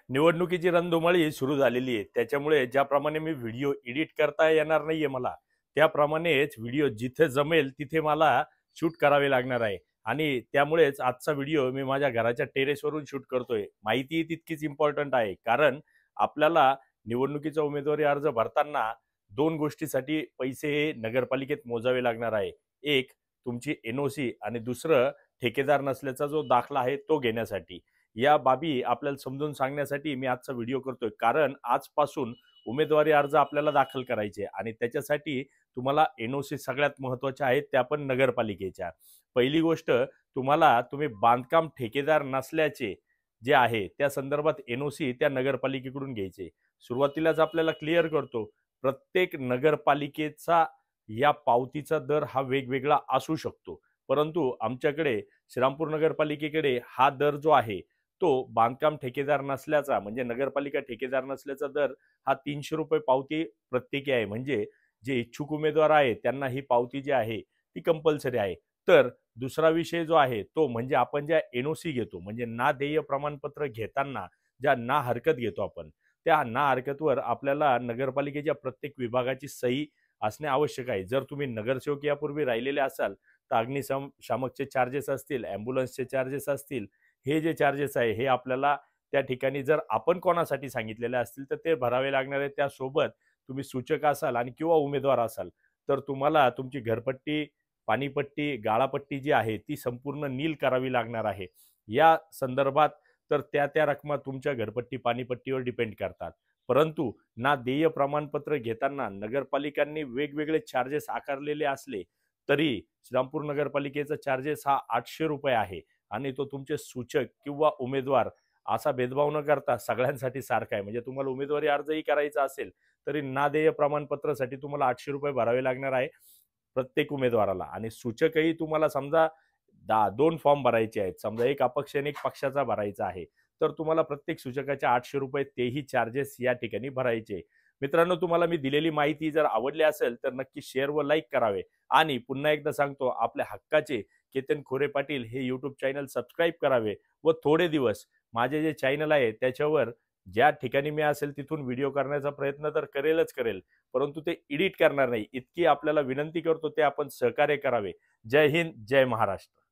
निवडणुकीची रणधुमाळी सुरू झालेली आहे. त्याच्यामुळे ज्याप्रमाणे मी व्हिडिओ एडिट करता येणार नाहीये मला, त्याप्रमाणेच व्हिडिओ जिथे जमेल तिथे मला शूट करावे लागणार आहे. आणि त्यामुळेच आजचा व्हिडिओ मी माझ्या घराच्या टेरेसवरून शूट करतोय. माहिती तितकीच इम्पॉर्टंट आहे, कारण आपल्याला निवडणुकीचा उमेदवारी अर्ज भरताना 2 गोष्टीसाठी पैसे हे नगरपालिकेत मोजावे लागणार आहे. एक, तुमची एनओसी आणि दुसरं ठेकेदार नसल्याचा जो दाखला आहे तो घेण्यासाठी. या बाबी आपल्याला समजून सांगण्यासाठी मी आजचा व्हिडिओ करतोय, कारण आजपासून उमेदवारी अर्ज आपल्याला दाखल करायचे आणि त्याच्यासाठी तुम्हाला एनओसी सगळ्यात महत्त्वाच्या आहेत, त्या पण नगरपालिकेच्या. पहिली गोष्ट, तुम्ही बांधकाम ठेकेदार नसल्याचे जे आहे त्या संदर्भात एनओसी त्या नगरपालिकेकडून घ्यायचे. सुरुवातीलाच आपल्याला क्लिअर करतो, प्रत्येक नगरपालिकेचा या पावतीचा दर हा वेगवेगळा असू शकतो, परंतु आमच्याकडे श्रीरामपूर नगरपालिकेकडे हा दर जो आहे तो बांधकाम ठेकेदार नसल्याचा, म्हणजे नगरपालिका ठेकेदार नसल्याचा दर हा 300 रुपये पावती प्रत्येकी आहे. म्हणजे जे इच्छुक उमेदवार आहे त्यांना ही पावती जी आहे ती कंपल्सरी आहे. तर दुसरा विषय जो आहे तो म्हणजे आपण ज्या एनओसी घेतो, म्हणजे ना देय प्रमाणपत्र घेताना ज्या ना हरकत घेतो आपण, त्या ना हरकतवर आपल्याला नगरपालिकेच्या प्रत्येक विभागाची सही असणे आवश्यक आहे. जर तुम्ही नगरसेवक यापूर्वी राहिलेले असाल तर अग्निशामकचे चार्जेस असतील, ॲम्ब्युलन्सचे चार्जेस असतील, हे जे चार्जेस आहे हे आपल्याला त्या ठिकाणी जर आपण कोणासाठी सांगितलेले असतील तर ते भरावे लागणार आहे. त्यासोबत तुम्ही सूचक असाल आणि किंवा उमेदवार असाल तर तुम्हाला तुमची घरपट्टी, पाणीपट्टी, गाळापट्टी जी आहे ती संपूर्ण नील करावी लागणार आहे. या संदर्भात तर त्या रकमा तुमच्या घरपट्टी, पाणीपट्टीवर डिपेंड करतात. परंतु ना देय प्रमाणपत्र घेताना नगरपालिकांनी वेगवेगळे चार्जेस आकारलेले असले तरी श्रीरामपूर नगरपालिकेचा चार्जेस हा 800 रुपये आहे आणि तो तुमचे सूचक किंवा उमेदवार असा भेदभाव न करता सगळ्यांसाठी सारखा आहे. म्हणजे तुम्हाला उमेदवारी अर्जही करायचा असेल तरी ना देय प्रमाणपत्रासाठी तुम्हाला 800 रुपये भरावे लागणार आहे प्रत्येक उमेदवाराला. आणि सूचकही तुम्हाला समजा 2 फॉर्म भरायचे आहेत, समजा एक अपक्ष आणि एक पक्षाचा भरायचा आहे, तर तुम्हाला प्रत्येक सूचकाचे 800 रुपये तेही चार्जेस या ठिकाणी भरायचे. मित्रांनो, तुम्हाला मी दिलेली माहिती जर आवडली असेल तर नक्की शेअर व लाईक करावे. आणि पुन्हा एकदा सांगतो, आपल्या हक्काचे केतन खोरे पाटील हे यूट्यूब चॅनल सबस्क्राईब करावे व थोडे दिवस माझे जे चॅनल आहे त्याच्यावर ज्या ठिकाणी मी असेल तिथून व्हिडिओ करण्याचा प्रयत्न तर करेल, परंतु ते एडिट करणार नाही, इतकी आपल्याला विनंती करतो. ते आपण सहकार्य करावे. जय हिंद, जय महाराष्ट्र.